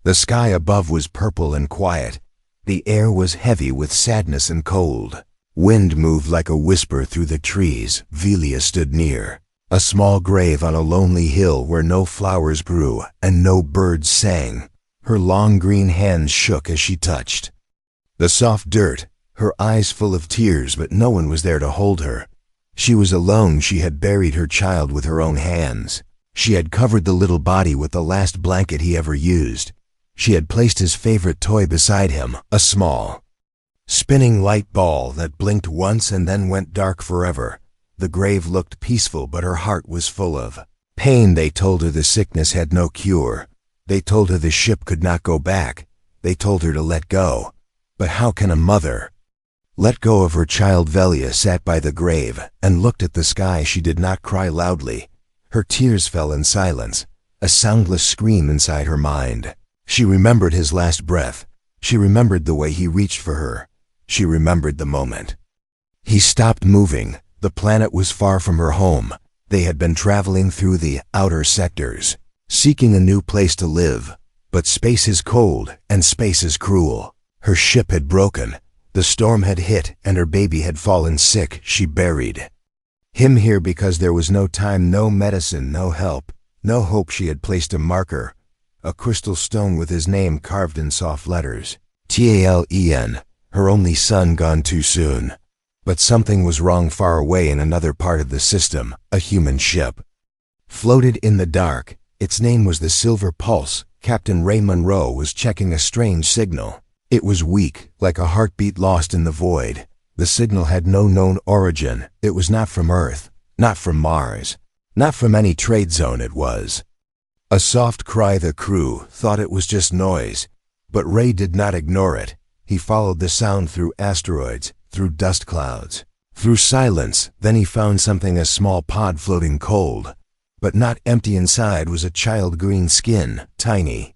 The sky above was purple and quiet. The air was heavy with sadness and cold. Wind moved like a whisper through the trees. Velia stood near. A small grave on a lonely hill where no flowers grew and no birds sang. Her long green hands shook as she touched the soft dirt, her eyes full of tears, but no one was there to hold her. She was alone. She had buried her child with her own hands. She had covered the little body with the last blanket he ever used. She had placed his favorite toy beside him, a small, spinning light ball that blinked once and then went dark forever. The grave looked peaceful, but her heart was full of pain. They told her the sickness had no cure. They told her the ship could not go back. They told her to let go. But how can a mother let go of her child? Velia sat by the grave and looked at the sky. She did not cry loudly. Her tears fell in silence, a soundless scream inside her mind. She remembered his last breath. She remembered the way he reached for her. She remembered the moment he stopped moving. The planet was far from her home. They had been traveling through the outer sectors, seeking a new place to live. But space is cold and space is cruel. Her ship had broken. The storm had hit and her baby had fallen sick. She buried him here because there was no time, no medicine, no help, no hope. She had placed a marker, a crystal stone with his name carved in soft letters. Talen, her only son gone too soon. But something was wrong far away in another part of the system. A human ship floated in the dark. Its name was the Silver Pulse. Captain Ray Monroe was checking a strange signal. It was weak, like a heartbeat lost in the void. The signal had no known origin. It was not from Earth, not from Mars, not from any trade zone. It was a soft cry. The crew thought it was just noise, but Ray did not ignore it. He followed the sound through asteroids, through dust clouds, through silence. Then he found something, a small pod floating cold, but not empty. Inside was a child, green skin, tiny,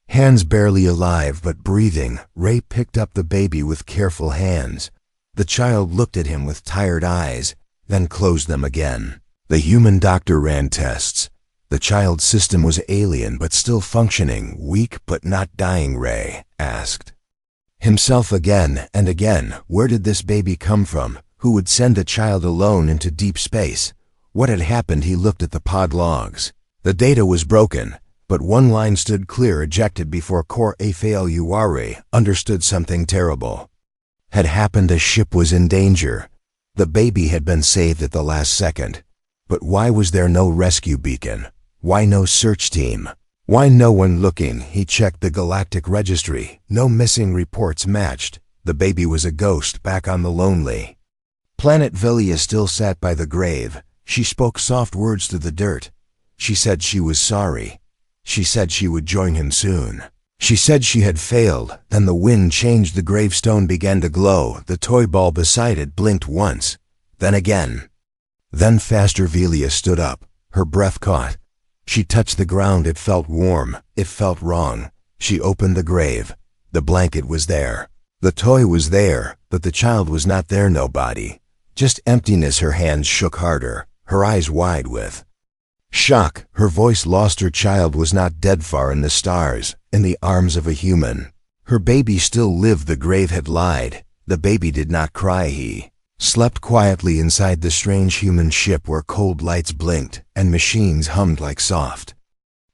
hands barely alive but breathing. Ray picked up the baby with careful hands. The child looked at him with tired eyes, then closed them again. The human doctor ran tests. The child's system was alien but still functioning, weak but not dying. Ray asked himself again and again, where did this baby come from? Who would send a child alone into deep space? What had happened? He looked at the pod logs. The data was broken, but one line stood clear: ejected before core HFY. Understood something terrible had happened. A ship was in danger. The baby had been saved at the last second. But why was there no rescue beacon? Why no search team? Why no one looking? He checked the galactic registry. No missing reports matched. The baby was a ghost back on the lonely planet. Velia still sat by the grave. She spoke soft words to the dirt. She said she was sorry. She said she would join him soon. She said she had failed. Then the wind changed. The gravestone began to glow. The toy ball beside it blinked once, then again. Then faster. Velia stood up. Her breath caught. She touched the ground. It felt warm. It felt wrong. She opened the grave. The blanket was there. The toy was there, but the child was not there. No body. Just emptiness. Her hands shook harder, her eyes wide with shock. Her voice lost. Her child was not dead, far in the stars, in the arms of a human. Her baby still lived. The grave had lied. The baby did not cry. He slept quietly inside the strange human ship where cold lights blinked and machines hummed like soft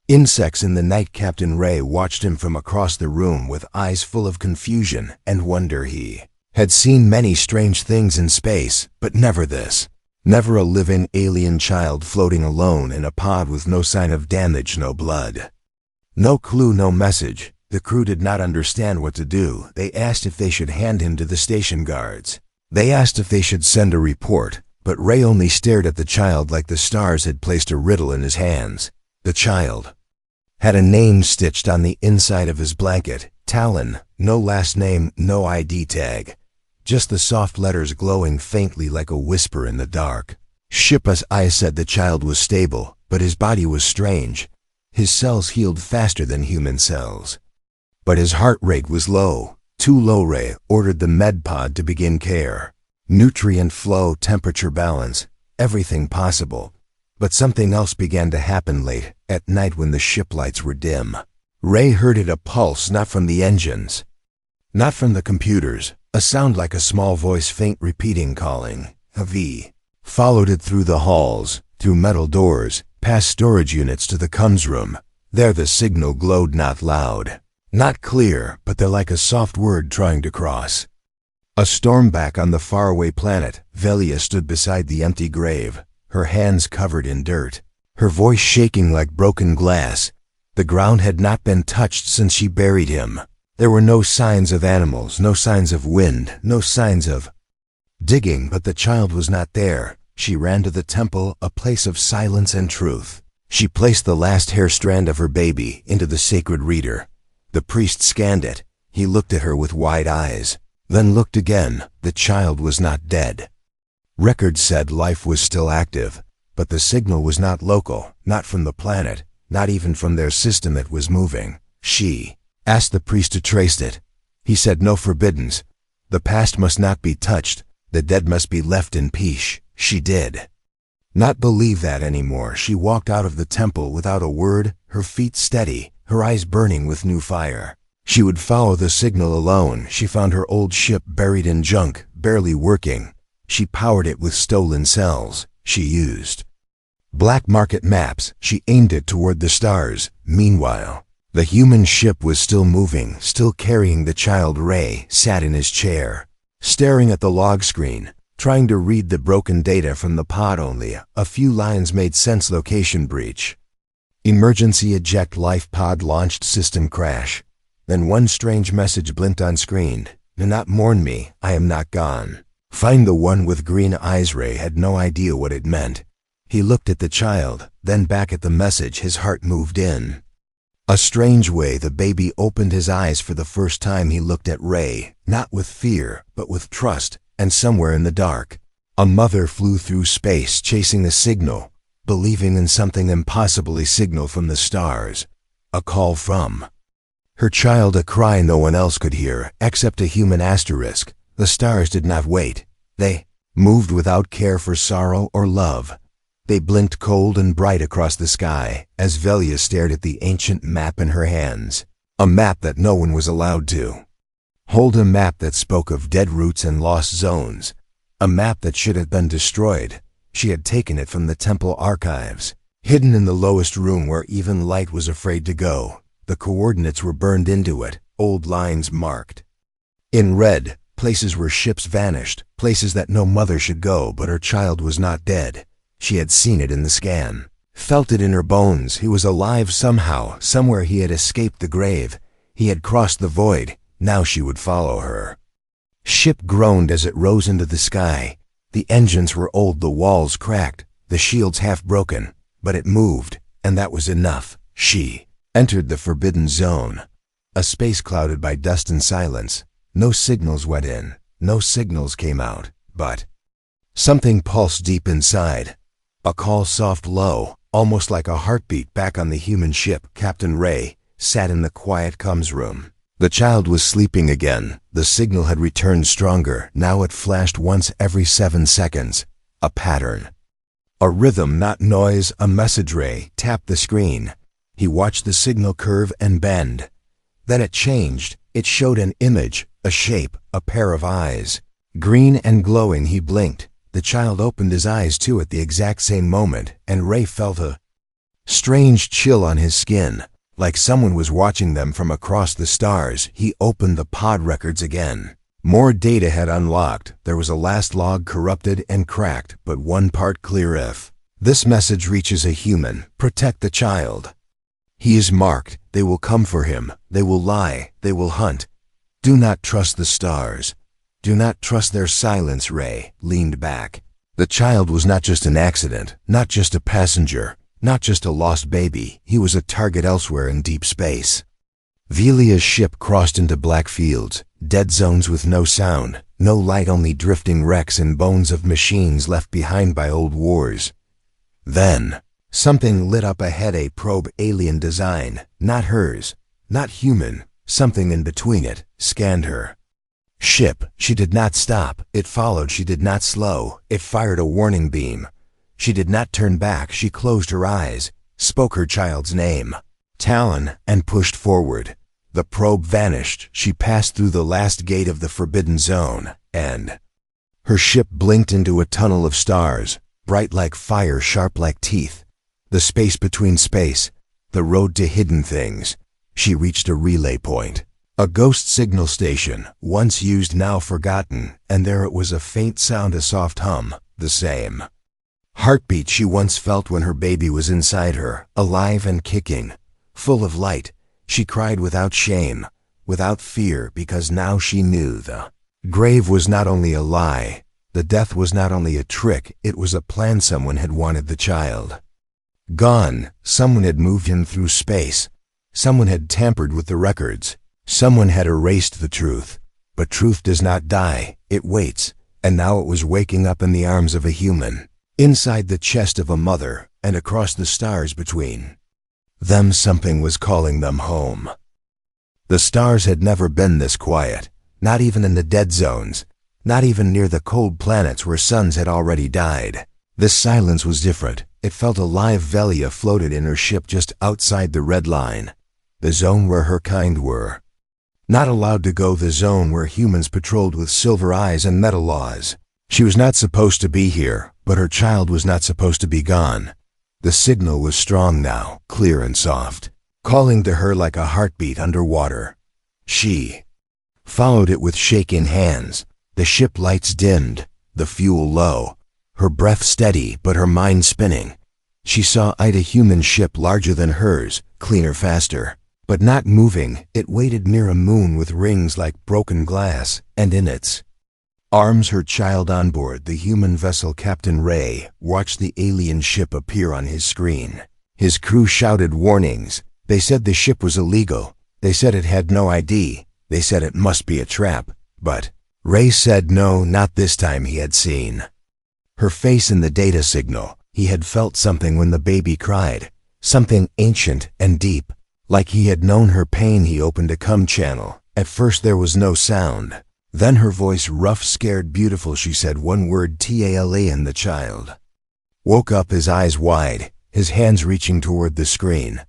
insects in the night. Captain Ray watched him from across the room with eyes full of confusion and wonder. He had seen many strange things in space, but never this. Never a living alien child floating alone in a pod with no sign of damage, no blood, no clue, no message. The crew did not understand what to do. They asked if they should hand him to the station guards. They asked if they should send a report, but Ray only stared at the child like the stars had placed a riddle in his hands. The child had a name stitched on the inside of his blanket, Talon. No last name, no ID tag. Just the soft letters glowing faintly like a whisper in the dark. Shippa's eyes said the child was stable, but his body was strange. His cells healed faster than human cells, but his heart rate was low. Too low. Ray ordered the med pod to begin care. Nutrient flow, temperature balance, everything possible. But something else began to happen late at night when the ship lights were dim. Ray heard it, a pulse, not from the engines, not from the computers, a sound like a small voice, faint, repeating, calling, HFY. Followed it through the halls, through metal doors, past storage units to the comms room. There the signal glowed, not loud, not clear, but they're like a soft word trying to cross. A storm back on the faraway planet. Velia stood beside the empty grave, her hands covered in dirt, her voice shaking like broken glass. The ground had not been touched since she buried him. There were no signs of animals, no signs of wind, no signs of digging, but the child was not there. She ran to the temple, a place of silence and truth. She placed the last hair strand of her baby into the sacred reader. The priest scanned it. He looked at her with wide eyes, then looked again. The child was not dead. Records said life was still active, but the signal was not local, not from the planet, not even from their system. It was moving. She asked the priest to trace it. He said no forbiddens. The past must not be touched. The dead must be left in peace. She did not believe that anymore. She walked out of the temple without a word, her feet steady, her eyes burning with new fire. She would follow the signal alone. She found her old ship buried in junk, barely working. She powered it with stolen cells. She used black market maps. She aimed it toward the stars. Meanwhile, the human ship was still moving, still carrying the child. Ray sat in his chair, staring at the log screen, trying to read the broken data from the pod. Only a few lines made sense. Location breach. Emergency eject. Life pod launched. System crash. Then one strange message blinked on screen. Do not mourn me. I am not gone. Find the one with green eyes. Ray had no idea what it meant. He looked at the child, then back at the message. His heart moved in a strange way. The baby opened his eyes for the first time. He looked at Ray, not with fear, but with trust. And somewhere in the dark, a mother flew through space, chasing a signal, believing in something impossible. A signal from the stars, a call from her child, a cry no one else could hear, except a human asterisk. The stars did not wait. They moved without care for sorrow or love. They blinked cold and bright across the sky as Velia stared at the ancient map in her hands, a map that no one was allowed to hold, a map that spoke of dead roots and lost zones, a map that should have been destroyed. She had taken it from the temple archives, hidden in the lowest room where even light was afraid to go. The coordinates were burned into it, old lines marked in red, places where ships vanished, places that no mother should go. But her child was not dead. She had seen it in the scan, felt it in her bones. He was alive somehow, somewhere. He had escaped the grave. He had crossed the void. Now she would follow her. Ship groaned as it rose into the sky. The engines were old, the walls cracked, the shields half broken, but it moved, and that was enough. She entered the forbidden zone, a space clouded by dust and silence. No signals went in, no signals came out, but something pulsed deep inside. A call, soft, low, almost like a heartbeat. Back on the human ship, Captain Ray sat in the quiet comms room. The child was sleeping again. The signal had returned stronger. Now it flashed once every 7 seconds. A pattern, a rhythm, not noise. A message. Ray tapped the screen. He watched the signal curve and bend. Then it changed. It showed an image, a shape, a pair of eyes, green and glowing. He blinked. The child opened his eyes too at the exact same moment, and Ray felt a strange chill on his skin, like someone was watching them from across the stars. He opened the pod records again. More data had unlocked. There was a last log, corrupted and cracked, but one part clear. If this message reaches a human, protect the child. He is marked. They will come for him. They will lie. They will hunt. Do not trust the stars. Do not trust their silence. Ray leaned back. The child was not just an accident, not just a passenger, not just a lost baby. He was a target elsewhere in deep space. Velia's ship crossed into black fields, dead zones with no sound, no light, only drifting wrecks and bones of machines left behind by old wars. Then something lit up ahead, a probe, alien design, not hers, not human. Something in between it scanned her ship. She did not stop. It followed. She did not slow. It fired a warning beam. She did not turn back. She closed her eyes, spoke her child's name. talon, and pushed forward. The probe vanished. She passed through the last gate of the forbidden zone, and her ship blinked into a tunnel of stars, bright like fire, sharp like teeth. The space between space, the road to hidden things. She reached a relay point. A ghost signal station, once used now forgotten, and there it was, a faint sound, a soft hum, the same heartbeat she once felt when her baby was inside her, alive and kicking, full of light. She cried without shame, without fear, because now she knew the grave was not only a lie, the death was not only a trick, it was a plan. Someone had wanted the child gone. Someone had moved him through space. Someone had tampered with the records. Someone had erased the truth. But truth does not die, it waits, and now it was waking up in the arms of a human, inside the chest of a mother, and across the stars between them something was calling them home. The stars had never been this quiet, not even in the dead zones, not even near the cold planets where suns had already died. This silence was different. It felt alive. Velia floated in her ship just outside the red line, the zone where her kind were not allowed to go, the zone where humans patrolled with silver eyes and metal laws. She was not supposed to be here, but her child was not supposed to be gone. The signal was strong now, clear and soft, calling to her like a heartbeat underwater. She followed it with shaking hands. The ship lights dimmed, the fuel low, her breath steady but her mind spinning. She saw a human ship larger than hers, cleaner, faster, but not moving. It waited near a moon with rings like broken glass, and in its arms her child on board. The human vessel. Captain Ray watched the alien ship appear on his screen. His crew shouted warnings. They said the ship was illegal. They said it had no ID. They said it must be a trap. But Ray said no, not this time. He had seen her face in the data signal. He had felt something when the baby cried, something ancient and deep, like he had known her pain. He opened a cum channel. At first there was no sound. Then her voice, rough, scared, beautiful. She said one word, TALE, and the child woke up, his eyes wide, his hands reaching toward the screen.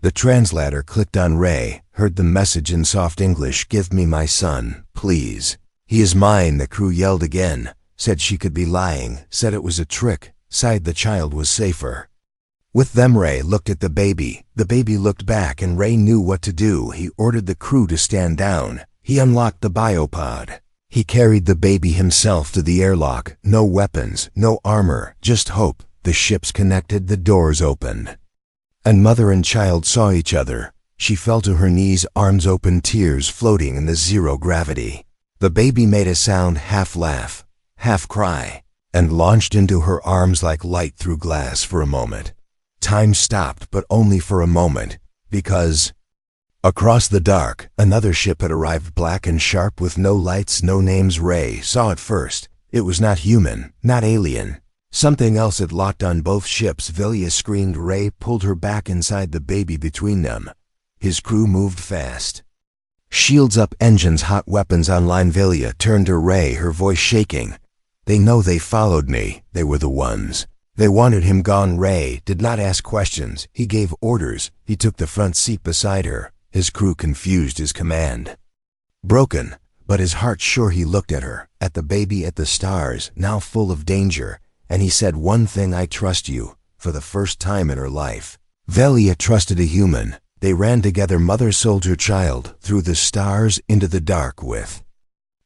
The translator clicked on Ray, heard the message in soft English, "Give me my son, please. He is mine." The crew yelled again, said she could be lying, said it was a trick, sighed the child was safer with them. Ray looked at the baby. The baby looked back, and Ray knew what to do. He ordered the crew to stand down. He unlocked the biopod. He carried the baby himself to the airlock. No weapons, no armor, just hope. The ships connected, the doors opened, and mother and child saw each other. She fell to her knees, arms open, tears floating in the zero gravity. The baby made a sound, half laugh, half cry, and launched into her arms like light through glass. For a moment, time stopped, but only for a moment, because across the dark, another ship had arrived, black and sharp, with no lights, no names. Ray saw it first. It was not human, not alien. Something else had locked on both ships. Velia screamed. Ray pulled her back inside the baby between them. His crew moved fast. Shields up, engines hot, weapons online. Velia turned to Ray, her voice shaking. "They know they followed me. They were the ones. They wanted him gone." Ray did not ask questions. He gave orders. He took the front seat beside her. His crew confused, his command broken, but his heart sure. He looked at her, at the baby, at the stars, now full of danger, and he said one thing, "I trust you." For the first time in her life, Velia trusted a human. They ran together, mother, soldier, child, through the stars, into the dark, with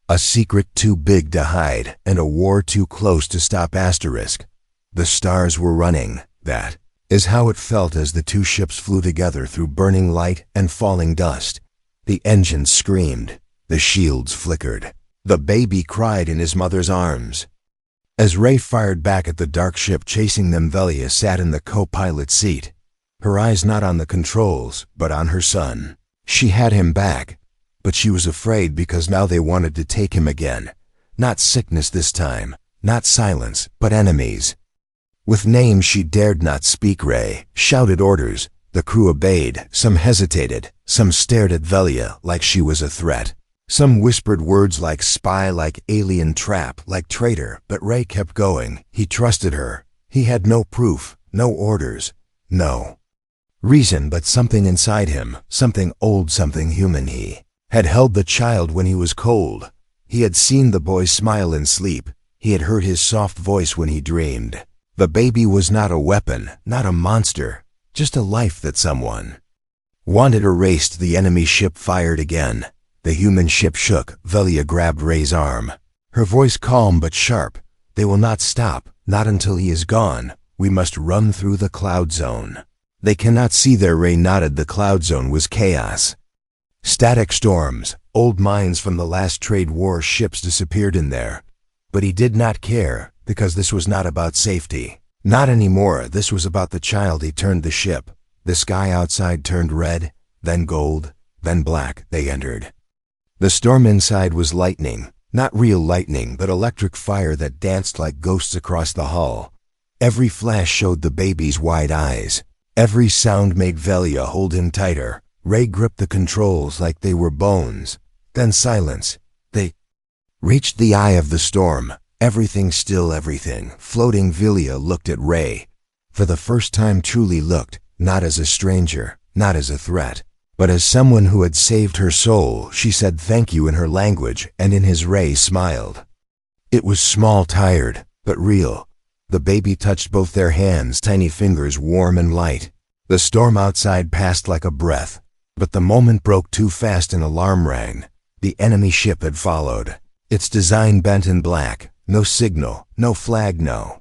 a secret too big to hide, and a war too close to stop. The stars were running. That is how it felt as the two ships flew together through burning light and falling dust. The engines screamed. The shields flickered. The baby cried in his mother's arms. As Ray fired back at the dark ship chasing them, Velia sat in the co-pilot seat, her eyes not on the controls, but on her son. She had him back, but she was afraid because now they wanted to take him again. Not sickness this time, not silence, but enemies. With names she dared not speak. Ray shouted orders. The crew obeyed. Some hesitated. Some stared at Velia like she was a threat. Some whispered words like spy, like alien, trap, like traitor. But Ray kept going. He trusted her. He had no proof, no orders, no reason, but something inside him, something old, something human. He had held the child when he was cold. He had seen the boy smile in sleep. He had heard his soft voice when he dreamed. The baby was not a weapon, not a monster, just a life that someone wanted erased. The enemy ship fired again. The human ship shook. Velia grabbed Ray's arm. Her voice calm but sharp. They will not stop, not until he is gone. We must run through the cloud zone. They cannot see there. Ray nodded. The cloud zone was chaos. Static storms, old mines from the last trade war ships disappeared in there. But he did not care, because this was not about safety. Not anymore. This was about the child. He turned the ship. The sky outside turned red, then gold, then black. They entered. The storm inside was lightning. Not real lightning, but electric fire that danced like ghosts across the hull. Every flash showed the baby's wide eyes. Every sound made Velia hold him tighter. Ray gripped the controls like they were bones. Then silence. They reached the eye of the storm. Everything still, everything floating. Velia looked at Ray. For the first time truly looked, not as a stranger, not as a threat, but as someone who had saved her soul. She said thank you in her language, and in his Ray smiled. It was small, tired, but real. The baby touched both their hands, tiny fingers warm and light. The storm outside passed like a breath, but the moment broke too fast. An alarm rang. The enemy ship had followed. Its design bent in black. No signal, no flag, no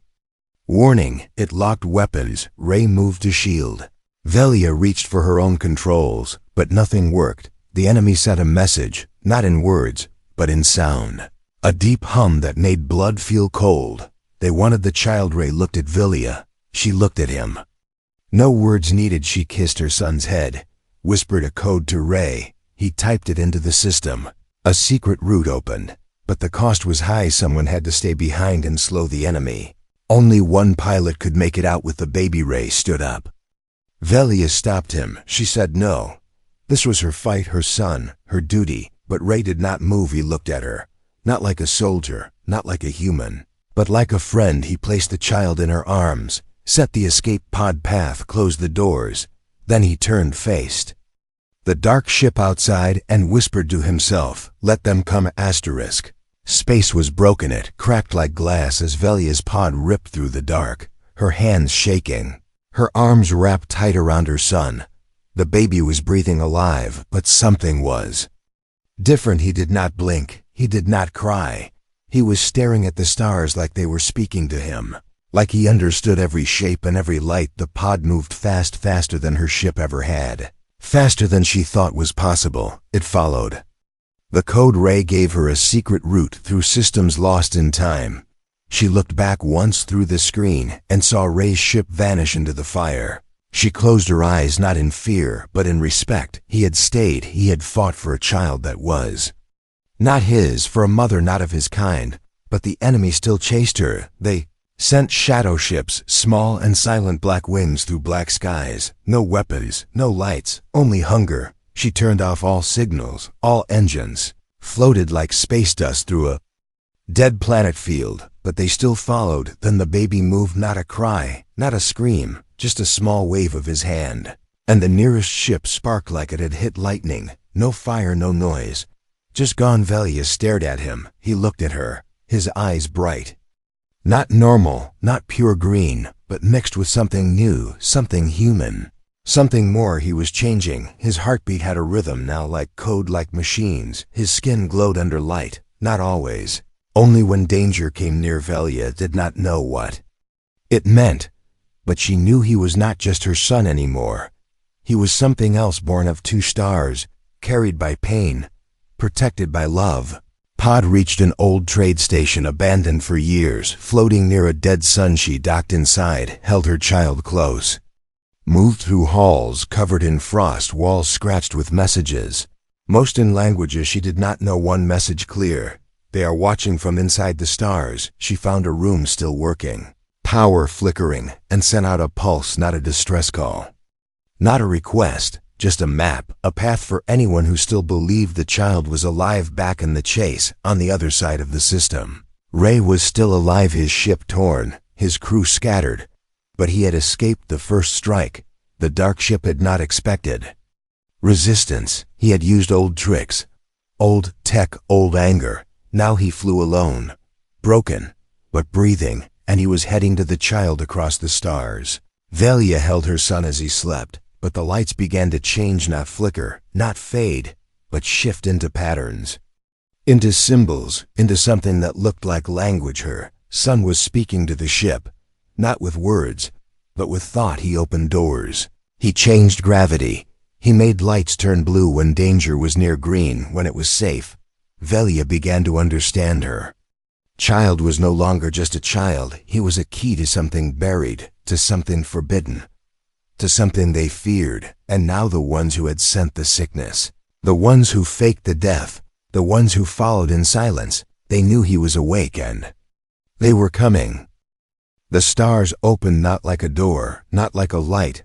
warning. It locked weapons. Ray moved to shield. Velia reached for her own controls, but nothing worked. The enemy sent a message, not in words, but in sound. A deep hum that made blood feel cold. They wanted the child. Ray looked at Velia. She looked at him. No words needed. She kissed her son's head, whispered a code to Ray. He typed it into the system. A secret route opened, but the cost was high. Someone had to stay behind and slow the enemy. Only one pilot could make it out with the baby. Ray stood up. Velia stopped him. She said no. This was her fight, her son, her duty, but Ray did not move. He looked at her, not like a soldier, not like a human, but like a friend. He placed the child in her arms, set the escape pod path, closed the doors. Then he turned, faced the dark ship outside, and whispered to himself, let them come. Asterisk. Space was broken. It cracked like glass as Velia's pod ripped through the dark, her hands shaking, her arms wrapped tight around her son. The baby was breathing alive, but something was different. He did not blink. He did not cry. He was staring at the stars like they were speaking to him, like he understood every shape and every light. The pod moved fast, faster than her ship ever had, faster than she thought was possible. It followed the code. Ray gave her a secret route through systems lost in time. She looked back once through the screen and saw Ray's ship vanish into the fire. She closed her eyes, not in fear, but in respect. He had stayed. He had fought for a child that was not his, for a mother not of his kind. But the enemy still chased her. They sent shadow ships, small and silent, black wings through black skies. No weapons, no lights, only hunger. She turned off all signals, all engines, floated like space dust through a dead planet field. But they still followed. Then the baby moved, not a cry, not a scream, just a small wave of his hand. And the nearest ship sparked like it had hit lightning. No fire, no noise. Just gone. Velia stared at him. He looked at her, his eyes bright. Not normal, not pure green, but mixed with something new, something human, something more. He was changing. His heartbeat had a rhythm now, like code, like machines. His skin glowed under light, not always. Only when danger came near. Velia did not know what it meant, but she knew he was not just her son anymore. He was something else, born of two stars, carried by pain, protected by love. Pod reached an old trade station abandoned for years, floating near a dead sun. She docked inside, held her child close, moved through halls covered in frost, walls scratched with messages, most in languages she did not know. One message clear: they are watching from inside the stars. She found a room still working, power flickering, and sent out a pulse, not a distress call, not a request, just a map, a path for anyone who still believed the child was alive back in the chase, on the other side of the system. Ray was still alive, his ship torn, his crew scattered, but he had escaped the first strike. the dark ship had not expected. Resistance. He had used old tricks, old tech, old anger. Now he flew alone, broken, but breathing, and he was heading to the child across the stars. Velia held her son as he slept, but the lights began to change, not flicker, not fade, but shift into patterns, into symbols, into something that looked like language. Her son was speaking to the ship, not with words, but with thought. He opened doors. He changed gravity. He made lights turn blue when danger was near, green when it was safe. Velia began to understand her. Child was no longer just a child. He was a key to something buried, to something forbidden, to something they feared. And now the ones who had sent the sickness, the ones who faked the death, the ones who followed in silence, they knew he was awake and they were coming. The stars opened, not like a door, not like a light,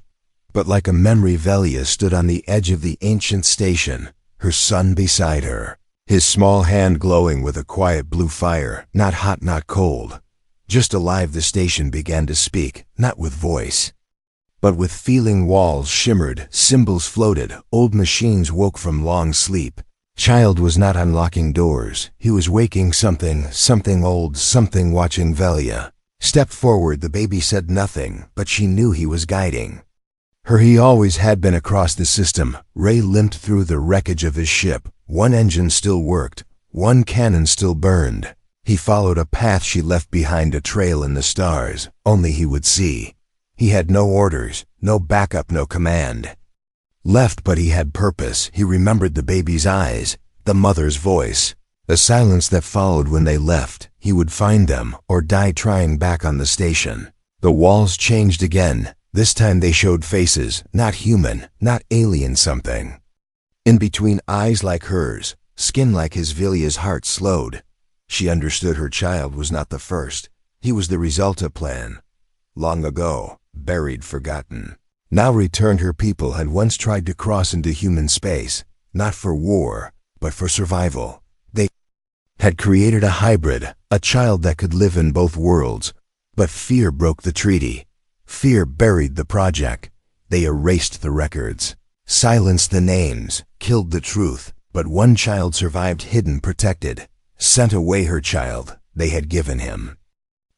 but like a memory. Velia stood on the edge of the ancient station, her son beside her, his small hand glowing with a quiet blue fire, not hot, not cold, just alive. The station began to speak, not with voice, but with feeling. Walls shimmered, symbols floated, old machines woke from long sleep. Child was not unlocking doors. He was waking something old, something watching. Velia stepped forward. The baby said nothing, but she knew he was guiding her. He always had been across the system. Ray limped through the wreckage of his ship. One engine still worked, one cannon still burned. He followed a path she left behind, a trail in the stars. Only he would see. He had no orders, no backup, no command left, but he had purpose. He remembered the baby's eyes, the mother's voice, the silence that followed when they left. He would find them or die trying. Back on the station, the walls changed again. This time they showed faces, not human, not alien, something in between. Eyes like hers, skin like his. Velia's heart slowed. She understood her child was not the first. He was the result of plan. Long ago, buried, forgotten, now returned. Her people had once tried to cross into human space, not for war, but for survival. They had created a hybrid, a child that could live in both worlds. But fear broke the treaty. Fear buried the project. They erased the records, silenced the names, killed the truth. But one child survived, hidden, protected, sent away. Her child they had given him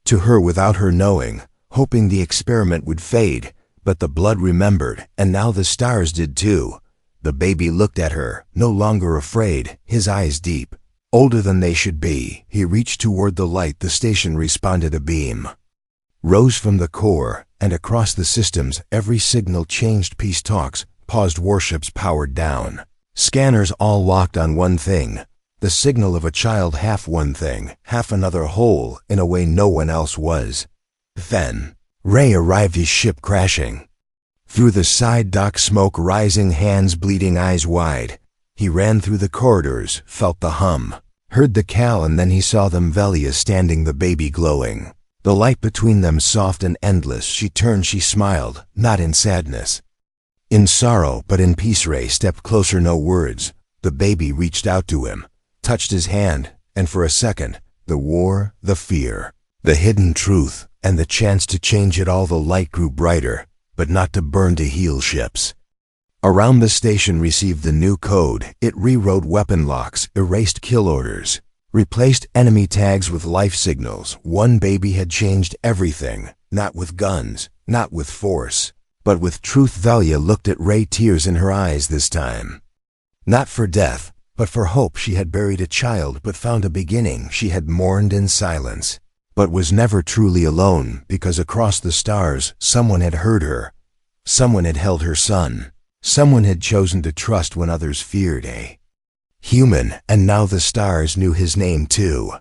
to her without her knowing, hoping the experiment would fade. But the blood remembered, and now the stars did too. The baby looked at her, no longer afraid, his eyes deep, older than they should be. He reached toward the light. The station responded. A beam rose from the core, and across the systems every signal changed. Peace talks paused, warships powered down. Scanners all locked on one thing, the signal of a child, half one thing, half another, whole in a way no one else was. Then Ray arrived, his ship crashing. Through the side dock, smoke rising, hands bleeding, eyes wide. He ran through the corridors, felt the hum, heard the call, and then he saw them. Velia standing, the baby glowing, the light between them soft and endless. She turned, she smiled, not in sadness, in sorrow, but in peace. Ray stepped closer, no words. The baby reached out to him, touched his hand, and for a second, the war, the fear, the hidden truth, and the chance to change it all. The light grew brighter, but not to burn, to heal. Ships around the station received the new code. It rewrote weapon locks, erased kill orders, replaced enemy tags with life signals. One baby had changed everything, not with guns, not with force, but with truth. Velia looked at Ray, tears in her eyes this time. Not for death, but for hope. She had buried a child, but found a beginning. She had mourned in silence, but was never truly alone, because across the stars someone had heard her. Someone had held her son. Someone had chosen to trust when others feared. A human, and now the stars knew his name too.